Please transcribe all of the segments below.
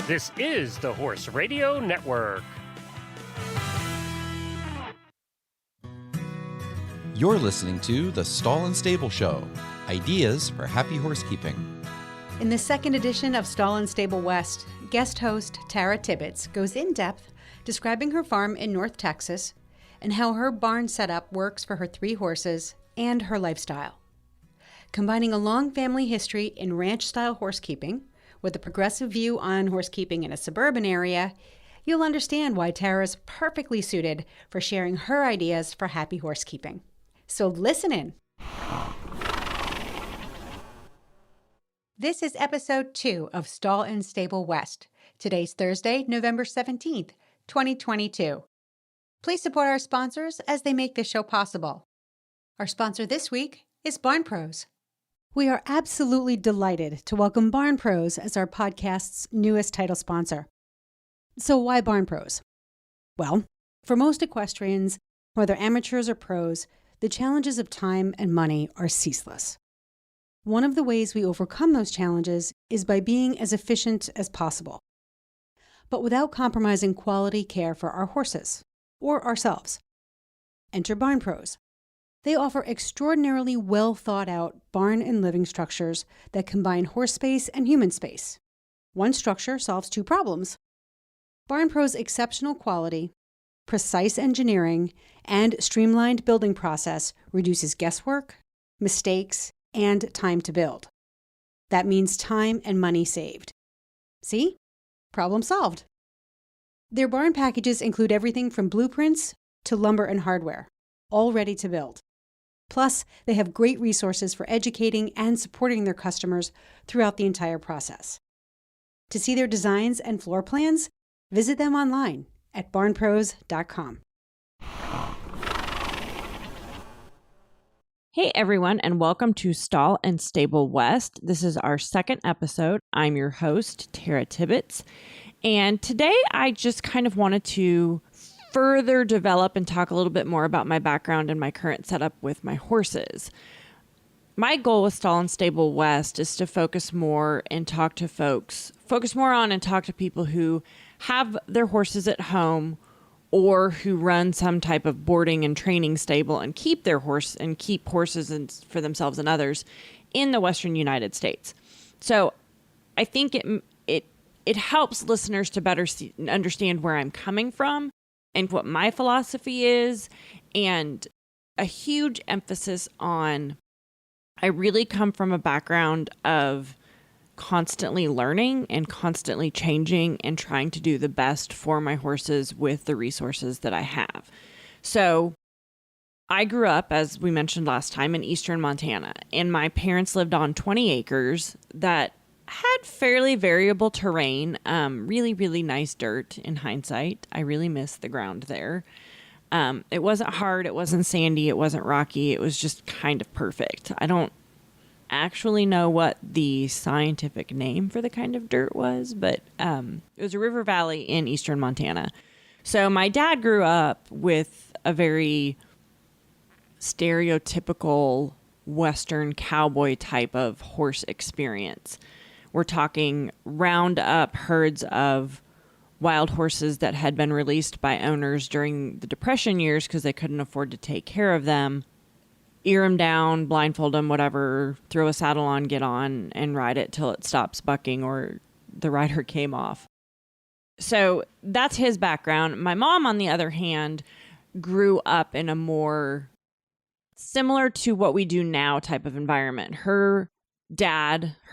This is the Horse Radio Network. You're listening to The Stall and Stable Show, ideas for happy horsekeeping. In the second edition of Stall and Stable West, guest host Tara Tibbets goes in depth describing her farm in North Texas and how her barn setup works for her 3 horses and her lifestyle. Combining a long family history in ranch-style horsekeeping with a progressive view on horsekeeping in a suburban area, you'll understand why Tara's perfectly suited for sharing her ideas for happy horsekeeping. So listen in. This is episode 2 of Stall and Stable West. Today's Thursday, November 17th, 2022. Please support our sponsors as they make this show possible. Our sponsor this week is Barn Pros. We are absolutely delighted to welcome Barn Pros as our podcast's newest title sponsor. So why Barn Pros? Well, for most equestrians, whether amateurs or pros, the challenges of time and money are ceaseless. One of the ways we overcome those challenges is by being as efficient as possible, but without compromising quality care for our horses or ourselves. Enter Barn Pros. They offer extraordinarily well thought out barn and living structures that combine horse space and human space. One structure solves 2 problems. Barn Pros' exceptional quality, precise engineering, and streamlined building process reduces guesswork, mistakes, and time to build. That means time and money saved. See? Problem solved. Their barn packages include everything from blueprints to lumber and hardware, all ready to build. Plus, they have great resources for educating and supporting their customers throughout the entire process. To see their designs and floor plans, visit them online at barnpros.com. Hey everyone, and welcome to Stall and Stable West. This is our second episode. I'm your host, Tara Tibbets, and today I just kind of wanted to further develop and talk a little bit more about my background and my current setup with my horses. My goal with Stall and Stable West is to focus more and talk to people who have their horses at home or who run some type of boarding and training stable and keep horses for themselves and others in the Western United States. So I think it helps listeners to better understand where I'm coming from and what my philosophy is, and a huge emphasis on, I really come from a background of constantly learning and constantly changing and trying to do the best for my horses with the resources that I have. So I grew up, as we mentioned last time, in eastern Montana, and my parents lived on 20 acres that had fairly variable terrain, really, really nice dirt in hindsight. I really miss the ground there. It wasn't hard, it wasn't sandy, it wasn't rocky, it was just kind of perfect. I don't actually know what the scientific name for the kind of dirt was, but it was a river valley in eastern Montana. So my dad grew up with a very stereotypical Western cowboy type of horse experience. We're talking round up herds of wild horses that had been released by owners during the Depression years because they couldn't afford to take care of them. Ear them down, blindfold them, whatever, throw a saddle on, get on, and ride it till it stops bucking or the rider came off. So that's his background. My mom, on the other hand, grew up in a more similar to what we do now type of environment. Her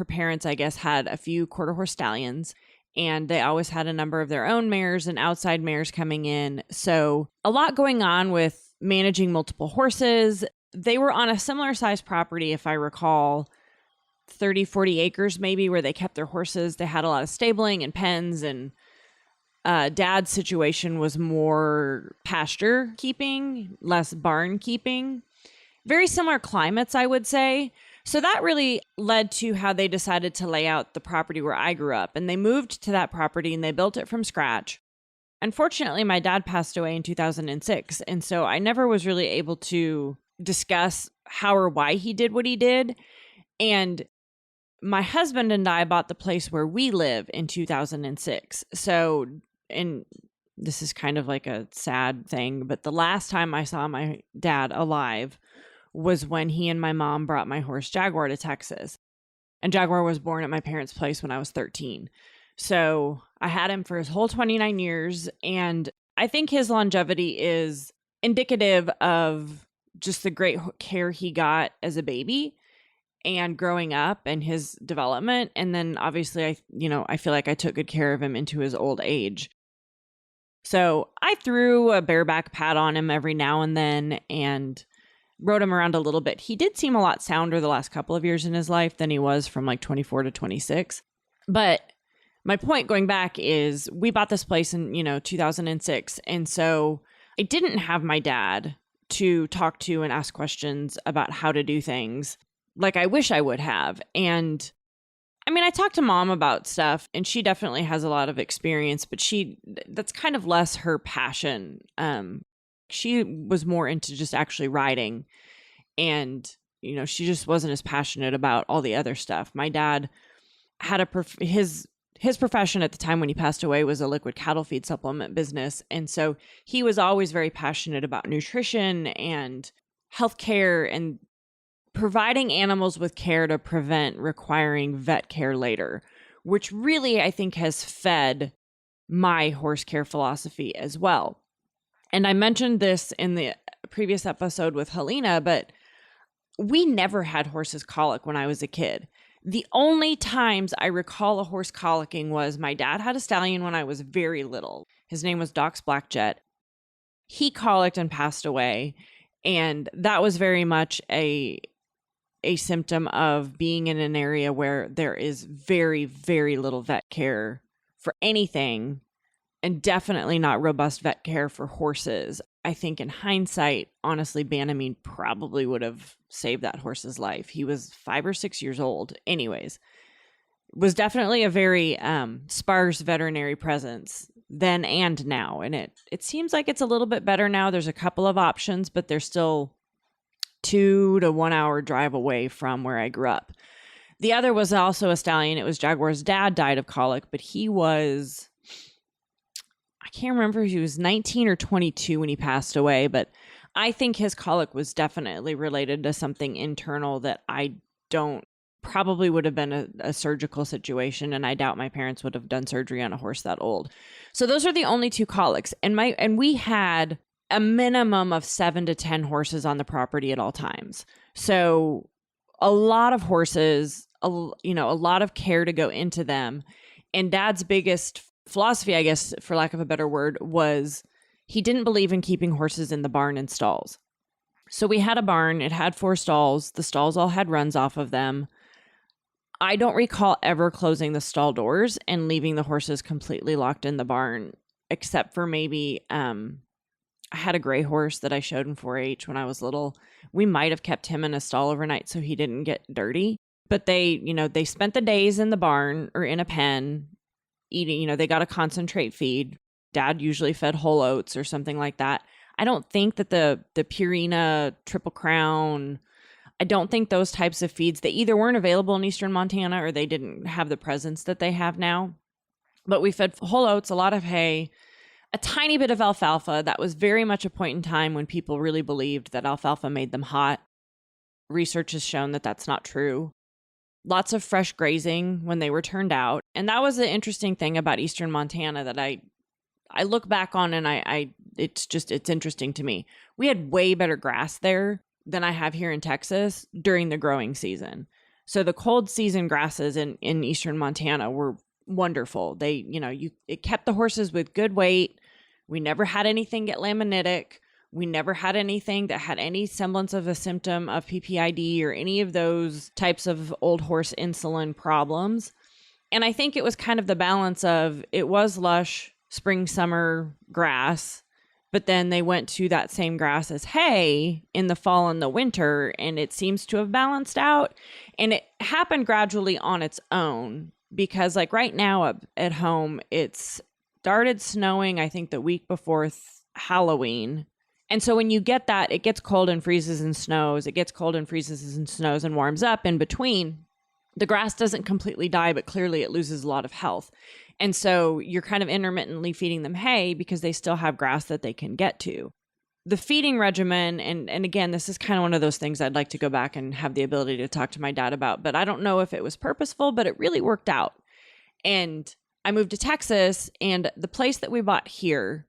parents, I guess, had a few quarter horse stallions, and they always had a number of their own mares and outside mares coming in. So a lot going on with managing multiple horses. They were on a similar size property, if I recall, 30, 40 acres maybe, where they kept their horses. They had a lot of stabling and pens, and Dad's situation was more pasture keeping, less barn keeping. Very similar climates, I would say. So that really led to how they decided to lay out the property where I grew up. And they moved to that property and they built it from scratch. Unfortunately, my dad passed away in 2006. And so I never was really able to discuss how or why he did what he did. And my husband and I bought the place where we live in 2006. So, and this is kind of like a sad thing, but the last time I saw my dad alive was when he and my mom brought my horse Jaguar to Texas. And Jaguar was born at my parents' place when I was 13. So I had him for his whole 29 years. And I think his longevity is indicative of just the great care he got as a baby and growing up and his development. And then obviously I feel like I took good care of him into his old age. So I threw a bareback pad on him every now and then and rode him around a little bit. He did seem a lot sounder the last couple of years in his life than he was from like 24 to 26. But my point going back is we bought this place in, 2006. And so I didn't have my dad to talk to and ask questions about how to do things like I wish I would have. And I mean, I talked to mom about stuff and she definitely has a lot of experience, but that's kind of less her passion. She was more into just actually riding and, she just wasn't as passionate about all the other stuff. My dad had his profession at the time when he passed away was a liquid cattle feed supplement business. And so he was always very passionate about nutrition and healthcare and providing animals with care to prevent requiring vet care later, which really I think has fed my horse care philosophy as well. And I mentioned this in the previous episode with Helena, but we never had horses colic when I was a kid. The only times I recall a horse colicking was my dad had a stallion when I was very little. His name was Doc's Blackjet. He colicked and passed away. And that was very much a symptom of being in an area where there is very, very little vet care for anything and definitely not robust vet care for horses. I think in hindsight, honestly, Banamine probably would have saved that horse's life. He was 5 or 6 years old. Anyways, was definitely a very sparse veterinary presence then and now. And it seems like it's a little bit better now. There's a couple of options, but they're still 2 to 1 hour drive away from where I grew up. The other was also a stallion. It was Jaguar's dad died of colic, but he was, I can't remember if he was 19 or 22 when he passed away, but I think his colic was definitely related to something internal that probably would have been a surgical situation. And I doubt my parents would have done surgery on a horse that old. So those are the only 2 colics. And we had a minimum of 7 to 10 horses on the property at all times. So a lot of horses, a lot of care to go into them. And Dad's biggest philosophy, I guess, for lack of a better word, was he didn't believe in keeping horses in the barn and stalls. So we had a barn. It had 4 stalls. The stalls all had runs off of them. I don't recall ever closing the stall doors and leaving the horses completely locked in the barn, except for maybe I had a gray horse that I showed in 4-H when I was little. We might have kept him in a stall overnight so he didn't get dirty. But they spent the days in the barn or in a pen eating, they got a concentrate feed. Dad usually fed whole oats or something like that. I don't think that the Purina, Triple Crown, I don't think those types of feeds, they either weren't available in Eastern Montana or they didn't have the presence that they have now. But we fed whole oats, a lot of hay, a tiny bit of alfalfa. That was very much a point in time when people really believed that alfalfa made them hot. Research has shown that that's not true. Lots of fresh grazing when they were turned out. And that was the interesting thing about Eastern Montana that I look back on and it's interesting to me. We had way better grass there than I have here in Texas during the growing season. So the cold season grasses in Eastern Montana were wonderful. They, it kept the horses with good weight. We never had anything get laminitic. We never had anything that had any semblance of a symptom of PPID or any of those types of old horse insulin problems. And I think it was kind of the balance of it was lush spring, summer grass, but then they went to that same grass as hay in the fall and the winter, and it seems to have balanced out. And it happened gradually on its own because like right now up at home, it's started snowing, I think the week before Halloween. And so when you get that, it gets cold and freezes and snows. It gets cold and freezes and snows and warms up in between. the grass doesn't completely die, but clearly it loses a lot of health. And so you're kind of intermittently feeding them hay because they still have grass that they can get to. The feeding regimen, and again, this is kind of one of those things I'd like to go back and have the ability to talk to my dad about, but I don't know if it was purposeful, but it really worked out. And I moved to Texas, and the place that we bought here,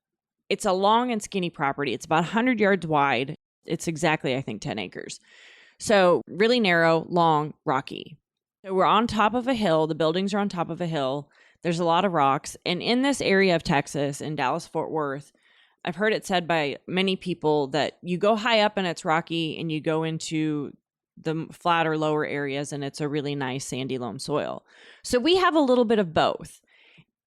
it's a long and skinny property. It's about 100 yards wide. It's exactly, I think, 10 acres. So really narrow, long, rocky. So we're on top of a hill. The buildings are on top of a hill. There's a lot of rocks. And in this area of Texas, in Dallas-Fort Worth, I've heard it said by many people that you go high up and it's rocky, and you go into the flat or lower areas and it's a really nice sandy loam soil. So we have a little bit of both.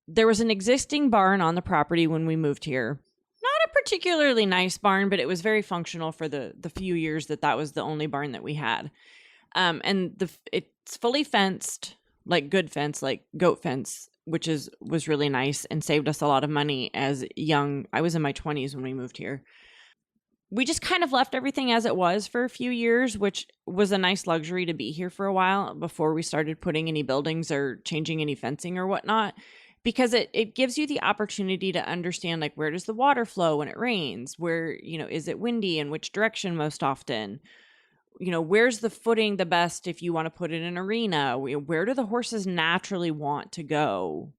There was an existing barn on the property when we moved here. Not a particularly nice barn, but it was very functional for the few years that was the only barn that we had. And it's fully fenced, like good fence, like goat fence, which was really nice and saved us a lot of money as young. I was in my 20s when we moved here. We just kind of left everything as it was for a few years, which was a nice luxury to be here for a while before we started putting any buildings or changing any fencing or whatnot, because it gives you the opportunity to understand, like, where does the water flow when it rains? Where, is it windy and which direction most often? Where's the footing the best if you want to put it in an arena? Where do the horses naturally want to go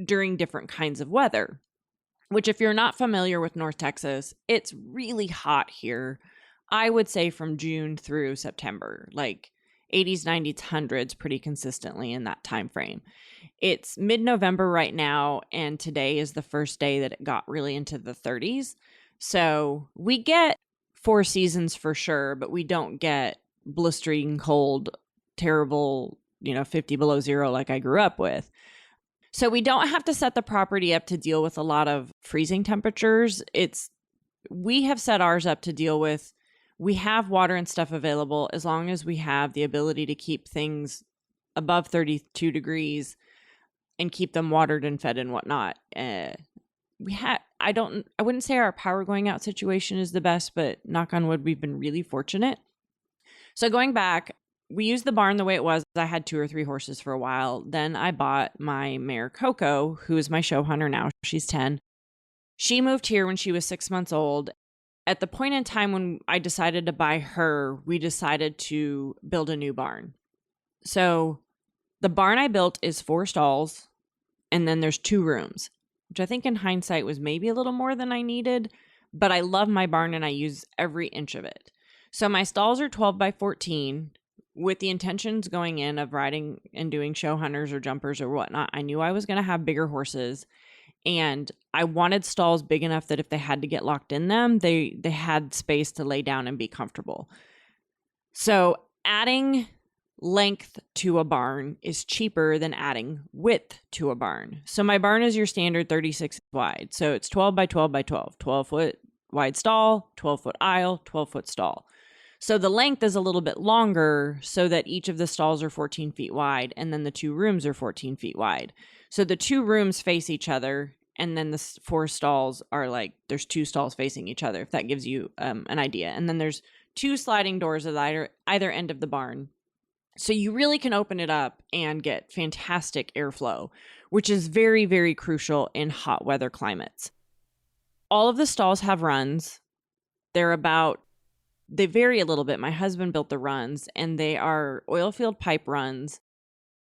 during different kinds of weather? Which, if you're not familiar with North Texas, it's really hot here. I would say from June through September, like 80s, 90s, 100s pretty consistently in that time frame. It's mid-November right now, and today is the first day that it got really into the 30s. So we get 4 seasons for sure, but we don't get blistering cold, terrible, 50 below zero like I grew up with. So we don't have to set the property up to deal with a lot of freezing temperatures. We have set ours up to deal with, we have water and stuff available as long as we have the ability to keep things above 32 degrees and keep them watered and fed and whatnot. I wouldn't say our power going out situation is the best, but knock on wood, we've been really fortunate. So going back, we used the barn the way it was. I had 2 or 3 horses for a while. Then I bought my mare Coco, who is my show hunter now. She's 10. She moved here when she was 6 months old. At the point in time when I decided to buy her, we decided to build a new barn. So the barn I built is 4 stalls, and then there's 2 rooms, which I think in hindsight was maybe a little more than I needed, but I love my barn and I use every inch of it. So my stalls are 12 by 14 with the intentions going in of riding and doing show hunters or jumpers or whatnot. I knew I was going to have bigger horses, and I wanted stalls big enough that if they had to get locked in them, they had space to lay down and be comfortable. So adding length to a barn is cheaper than adding width to a barn. So my barn is your standard 36 wide. So it's 12 by 12 by 12, 12 foot wide stall, 12 foot aisle, 12 foot stall. So the length is a little bit longer so that each of the stalls are 14 feet wide, and then the 2 rooms are 14 feet wide. So the 2 rooms face each other, and then the 4 stalls are like, there's 2 stalls facing each other, if that gives you an idea. And then there's 2 sliding doors at either end of the barn. So you really can open it up and get fantastic airflow, which is very, very crucial in hot weather climates. All of the stalls have runs. They vary a little bit. My husband built the runs, and they are oil field pipe runs.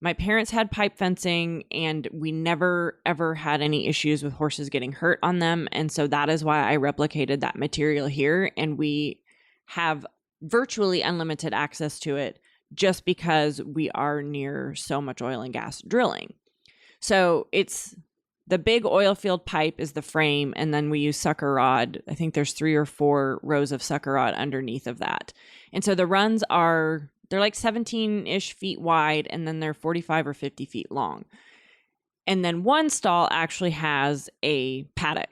My parents had pipe fencing, and we never, ever had any issues with horses getting hurt on them. And so that is why I replicated that material here, and we have virtually unlimited access to it just because we are near so much oil and gas drilling. So it's the big oil field pipe is the frame, and then we use sucker rod. I think there's 3 or 4 rows of sucker rod underneath of that. And so the runs they're like 17-ish feet wide, and then they're 45 or 50 feet long. And then one stall actually has a paddock.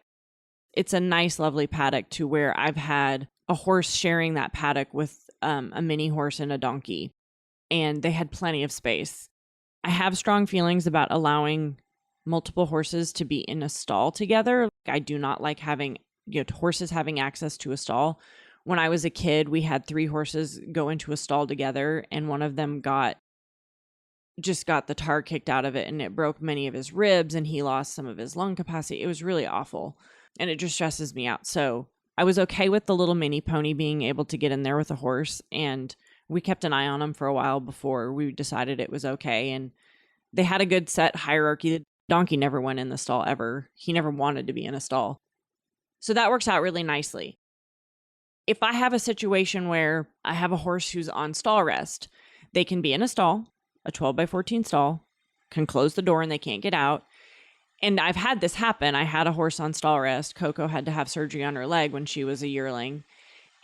It's a nice, lovely paddock to where I've had a horse sharing that paddock with a mini horse and a donkey, and they had plenty of space. I have strong feelings about allowing multiple horses to be in a stall together. I do not like having horses having access to a stall. When I was a kid, we had 3 horses go into a stall together, and one of them got just got the tar kicked out of it, and it broke many of his ribs, and he lost some of his lung capacity. It was really awful, and it just stresses me out. So I was okay with the little mini pony being able to get in there with a horse, and we kept an eye on him for a while before we decided it was okay. And they had a good set hierarchy. The donkey never went in the stall ever. He never wanted to be in a stall. So that works out really nicely. If I have a situation where I have a horse who's on stall rest, they can be in a stall, a 12x14 stall, can close the door and they can't get out. And I've had this happen. I had a horse on stall rest. Coco had to have surgery on her leg when she was a yearling.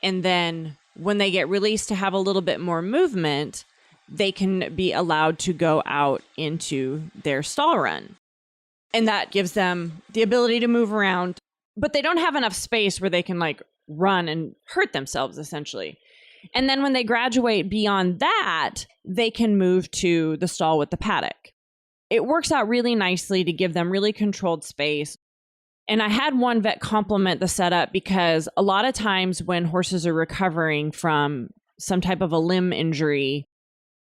And then when they get released to have a little bit more movement, they can be allowed to go out into their stall run. And that gives them the ability to move around, but they don't have enough space where they can like run and hurt themselves essentially. And then when they graduate beyond that, they can move to the stall with the paddock. It works out really nicely to give them really controlled space. And I had one vet compliment the setup because a lot of times when horses are recovering from some type of a limb injury,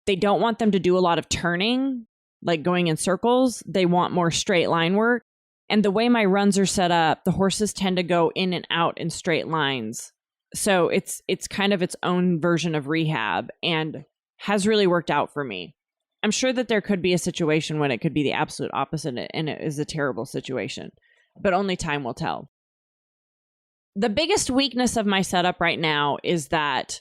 they don't want them to do a lot of turning, like going in circles. They want more straight line work. And the way my runs are set up, the horses tend to go in and out in straight lines. So it's kind of its own version of rehab and has really worked out for me. I'm sure that there could be a situation when it could be the absolute opposite and it is a terrible situation, but only time will tell. The biggest weakness of my setup right now is that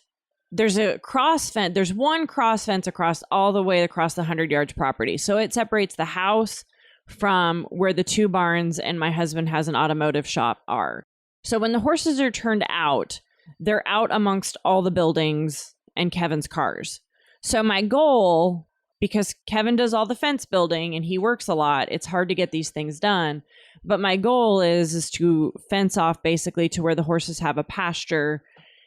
there's a cross fence. There's one cross fence across all the way across the 100 yards property. So it separates the house from where the two barns and my husband has an automotive shop are. So when the horses are turned out, they're out amongst all the buildings and Kevin's cars. So my goal, because Kevin does all the fence building and he works a lot, it's hard to get these things done. But my goal is to fence off basically to where the horses have a pasture.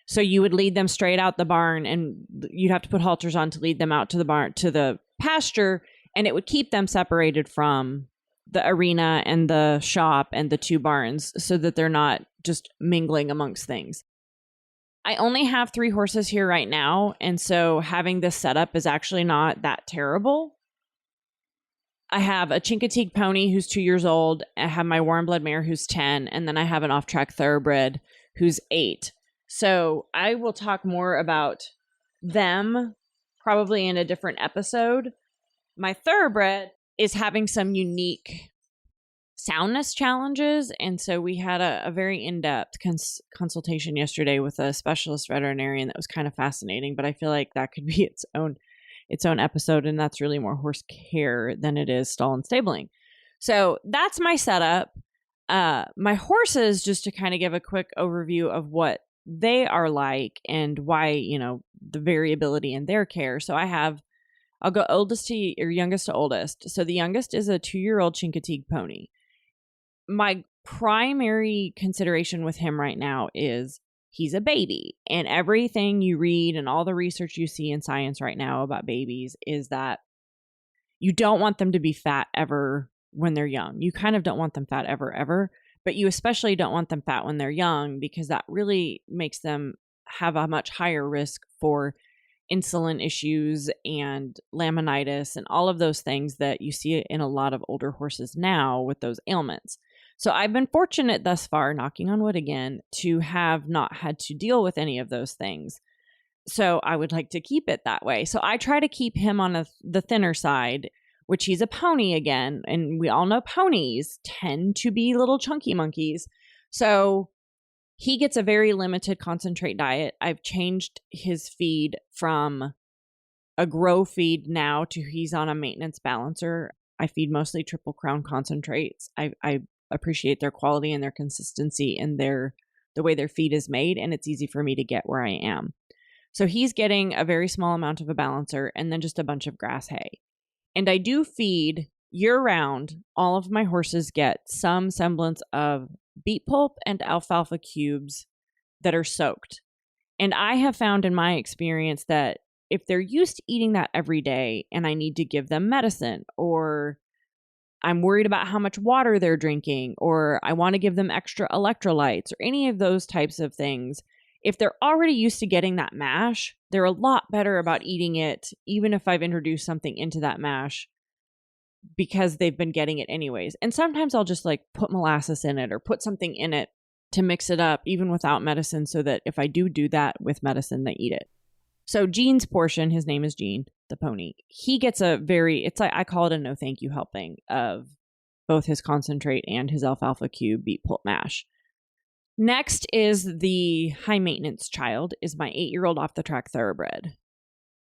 So you would lead them straight out the barn and you'd have to put halters on to lead them out to the barn, to the pasture. And it would keep them separated from the arena and the shop and the two barns so that they're not just mingling amongst things. I only have 3 horses here right now. And so having this setup is actually not that terrible. I have a Chincoteague pony who's 2 years old. I have my warm blood mare who's 10. And then I have an off-track thoroughbred who's 8. So I will talk more about them probably in a different episode. My thoroughbred is having some unique soundness challenges. And so we had a very in-depth consultation yesterday with a specialist veterinarian that was kind of fascinating, but I feel like that could be its own episode. And that's really more horse care than it is stall and stabling. So that's my setup. My horses, just to kind of give a quick overview of what they are like and why, the variability in their care. So I'll go youngest to oldest. So the youngest is a 2-year-old Chincoteague pony. My primary consideration with him right now is he's a baby. And everything you read and all the research you see in science right now about babies is that you don't want them to be fat ever when they're young. You kind of don't want them fat ever. But you especially don't want them fat when they're young because that really makes them have a much higher risk for insulin issues and laminitis and all of those things that you see in a lot of older horses now with those ailments. So I've been fortunate thus far, knocking on wood again, to have not had to deal with any of those things. So I would like to keep it that way. So I try to keep him on the thinner side, which he's a pony again. And we all know ponies tend to be little chunky monkeys. So he gets a very limited concentrate diet. I've changed his feed from a grow feed now to he's on a maintenance balancer. I feed mostly Triple Crown concentrates. I appreciate their quality and their consistency and the way their feed is made, and it's easy for me to get where I am. So he's getting a very small amount of a balancer and then just a bunch of grass hay. And I do feed year-round. All of my horses get some semblance of beet pulp and alfalfa cubes that are soaked. And I have found in my experience that if they're used to eating that every day and I need to give them medicine, or I'm worried about how much water they're drinking, or I want to give them extra electrolytes or any of those types of things, If they're already used to getting that mash, they're a lot better about eating it, even if I've introduced something into that mash, because they've been getting it anyways. And sometimes I'll just like put molasses in it or put something in it to mix it up, even without medicine, so that if I do that with medicine, they eat it. So Gene's portion, his name is Gene, the pony, he gets it's like, I call it a no thank you helping of both his concentrate and his alfalfa cube beet pulp mash. Next is the high maintenance child, is my 8-year-old off the track thoroughbred.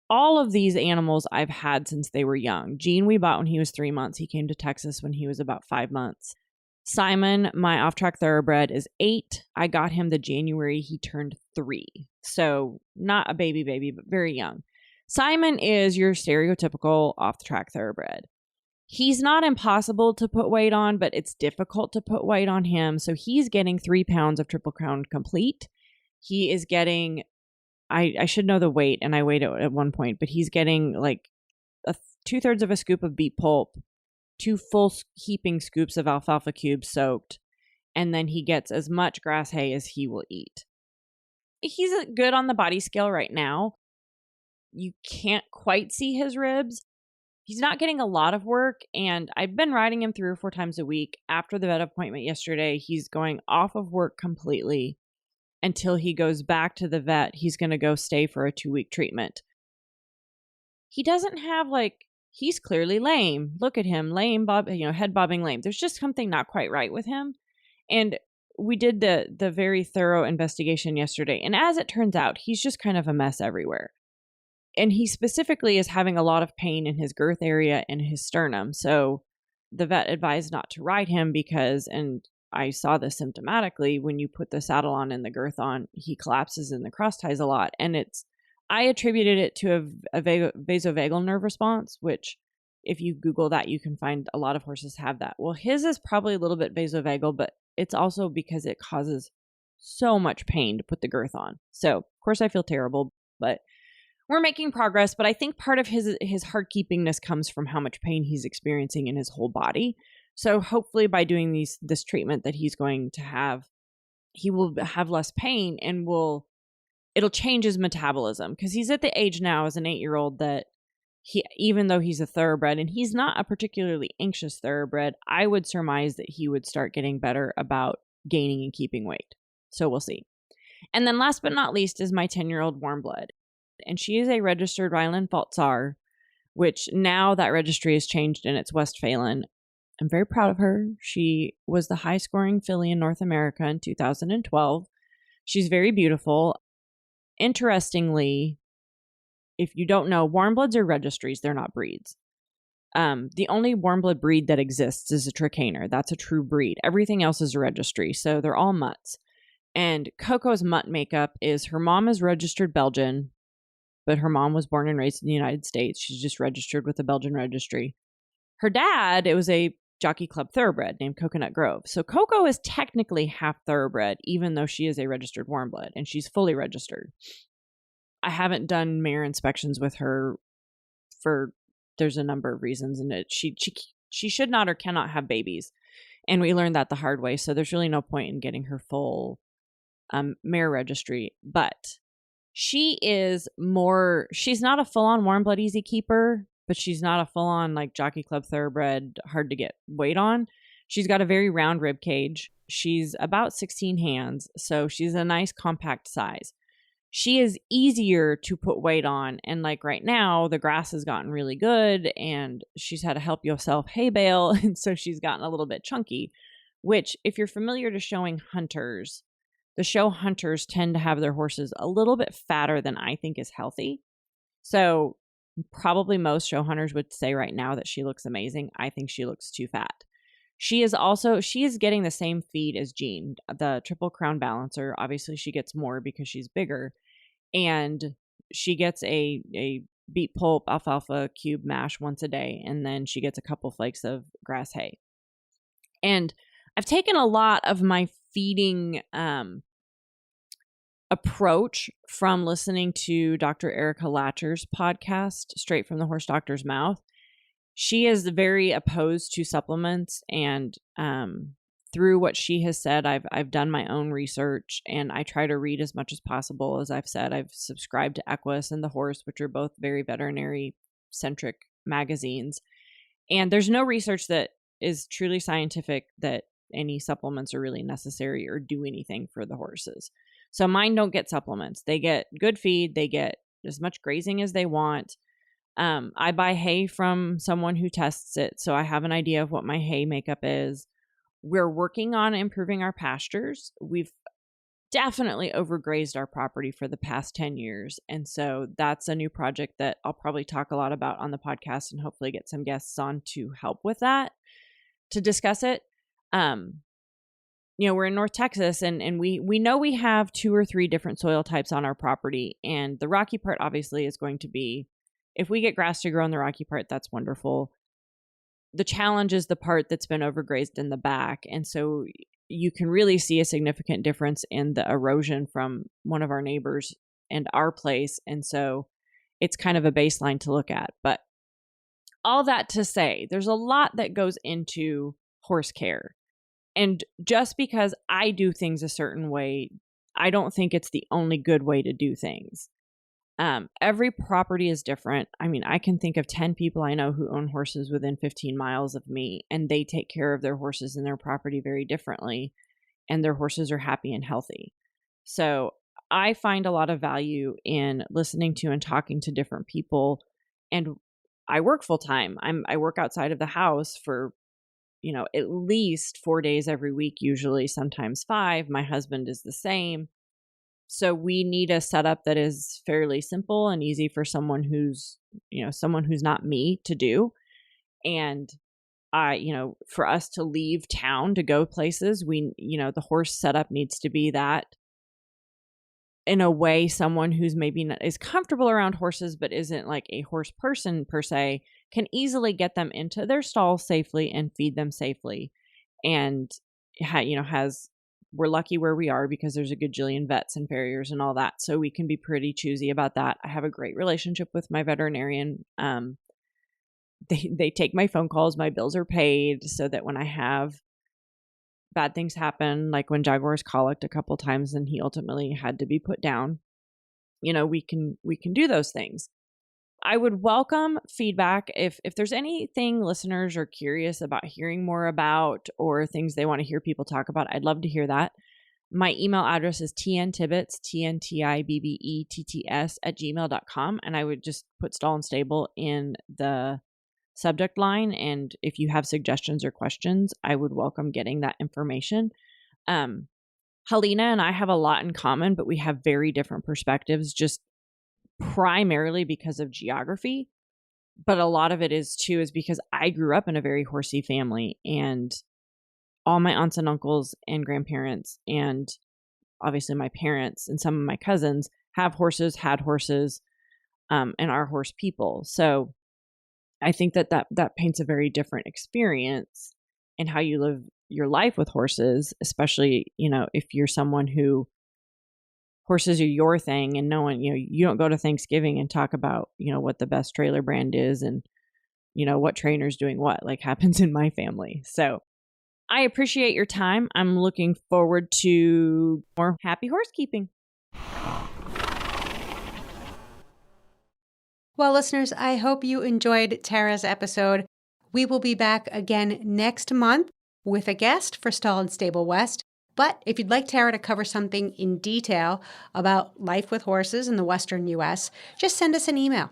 All of these animals I've had since they were young. Gene we bought when he was 3 months. He came to Texas when he was about 5 months. Simon, my off track thoroughbred, is 8. I got him the January he turned 3. So not a baby, but very young. Simon is your stereotypical off the track thoroughbred. He's not impossible to put weight on, but it's difficult to put weight on him. So he's getting 3 pounds of Triple Crown Complete. He is getting, I should know the weight, and I weighed it at one point, but he's getting like 2/3 of a scoop of beet pulp, 2 full heaping scoops of alfalfa cubes soaked, and then he gets as much grass hay as he will eat. He's good on the body scale right now. You can't quite see his ribs. He's not getting a lot of work, and I've been riding him 3 or 4 times a week. After the vet appointment yesterday, he's going off of work completely until he goes back to the vet. He's going to go stay for a 2-week treatment. He doesn't have he's clearly lame. Look at him, lame, head bobbing lame. There's just something not quite right with him. And we did the very thorough investigation yesterday. And as it turns out, he's just kind of a mess everywhere. And he specifically is having a lot of pain in his girth area and his sternum. So the vet advised not to ride him because, and I saw this symptomatically, when you put the saddle on and the girth on, he collapses in the cross ties a lot. And I attributed it to a vasovagal nerve response, which if you Google that, you can find a lot of horses have that. Well, his is probably a little bit vasovagal, but it's also because it causes so much pain to put the girth on. So, of course, I feel terrible, but we're making progress. But I think part of his hardkeepingness comes from how much pain he's experiencing in his whole body. So hopefully by doing this treatment that he's going to have, he will have less pain and it'll change his metabolism, because he's at the age now as an 8-year-old that even though he's a thoroughbred and he's not a particularly anxious thoroughbred, I would surmise that he would start getting better about gaining and keeping weight. So we'll see. And then last but not least is my 10-year-old warm blood. And she is a registered Rheinland-Pfalz, which now that registry has changed and it's Westphalen. I'm very proud of her. She was the high scoring filly in North America in 2012. She's very beautiful. Interestingly, if you don't know, warm bloods are registries. They're not breeds. The only warm blood breed that exists is a Trakehner. That's a true breed. Everything else is a registry. So they're all mutts. And Coco's mutt makeup is her mom is registered Belgian, but her mom was born and raised in the United States. She's just registered with the Belgian registry. Her dad, it was a Jockey Club thoroughbred named Coconut Grove. So Coco is technically half thoroughbred, even though she is a registered warm blood, and she's fully registered. I haven't done mare inspections with her there's a number of reasons, and she should not or cannot have babies, and we learned that the hard way. So there's really no point in getting her full mare registry. But she's not a full-on warm blood easy keeper, but she's not a full-on Jockey Club thoroughbred hard to get weight on. She's got a very round rib cage. She's about 16 hands, so she's a nice compact size. She is easier to put weight on, and right now the grass has gotten really good and she's had a help yourself hay bale, and so she's gotten a little bit chunky, which if you're familiar to showing hunters, the show hunters tend to have their horses a little bit fatter than I think is healthy. So probably most show hunters would say right now that she looks amazing. I think she looks too fat. She is getting the same feed as Jean, the Triple Crown Balancer. Obviously she gets more because she's bigger, and she gets a beet pulp alfalfa cube mash once a day, and then she gets a couple flakes of grass hay. And I've taken a lot of my feeding approach from listening to Dr. Erica Latcher's podcast, Straight from the Horse Doctor's Mouth. She is very opposed to supplements, and through what she has said, I've done my own research, and I try to read as much as possible. As I've said, I've subscribed to Equus and The Horse, which are both very veterinary-centric magazines. And there's no research that is truly scientific that any supplements are really necessary or do anything for the horses. So mine don't get supplements. They get good feed. They get as much grazing as they want. I buy hay from someone who tests it, so I have an idea of what my hay makeup is. We're working on improving our pastures. We've definitely overgrazed our property for the past 10 years. And so that's a new project that I'll probably talk a lot about on the podcast and hopefully get some guests on to help with that, to discuss it. We're in North Texas and we know we have 2 or 3 different soil types on our property. And the rocky part obviously is going to be, if we get grass to grow on the rocky part, that's wonderful. The challenge is the part that's been overgrazed in the back. And so you can really see a significant difference in the erosion from one of our neighbors and our place. And so it's kind of a baseline to look at. But all that to say, there's a lot that goes into horse care. And just because I do things a certain way, I don't think it's the only good way to do things. Every property is different. I mean, I can think of 10 people I know who own horses within 15 miles of me, and they take care of their horses and their property very differently, and their horses are happy and healthy. So I find a lot of value in listening to and talking to different people. And I work full time. I work outside of the house for, at least 4 days every week, usually, sometimes 5. My husband is the same. So we need a setup that is fairly simple and easy for someone who's not me to do. And for us to leave town to go places, the horse setup needs to be that, in a way, someone who's maybe not is comfortable around horses, but isn't like a horse person per se, can easily get them into their stall safely and feed them safely. And, we're lucky where we are because there's a gajillion vets and farriers and all that. So we can be pretty choosy about that. I have a great relationship with my veterinarian. They take my phone calls. My bills are paid so that when I have bad things happen, like when Jaguar's colicked a couple times and he ultimately had to be put down, we can do those things. I would welcome feedback if there's anything listeners are curious about hearing more about or things they want to hear people talk about. I'd love to hear that. My email address is tntibbets, TNTIBBETTS @gmail.com. And I would just put Stall and Stable in the subject line. And if you have suggestions or questions, I would welcome getting that information. Helena and I have a lot in common, but we have very different perspectives, just primarily because of geography. But a lot of it is because I grew up in a very horsey family, and all my aunts and uncles and grandparents and obviously my parents and some of my cousins have horses, had horses, and are horse people. So I think that paints a very different experience in how you live your life with horses, especially, if you're someone who horses are your thing and no one, you don't go to Thanksgiving and talk about, what the best trailer brand is and, what trainer's doing what, like happens in my family. So I appreciate your time. I'm looking forward to more happy horsekeeping. Well, listeners, I hope you enjoyed Tara's episode. We will be back again next month with a guest for Stall and Stable West. But if you'd like Tara to cover something in detail about life with horses in the Western U.S., just send us an email.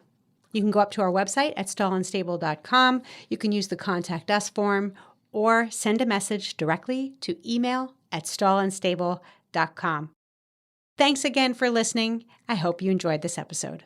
You can go up to our website at stallandstable.com. You can use the Contact Us form or send a message directly to email@stallandstable.com. Thanks again for listening. I hope you enjoyed this episode.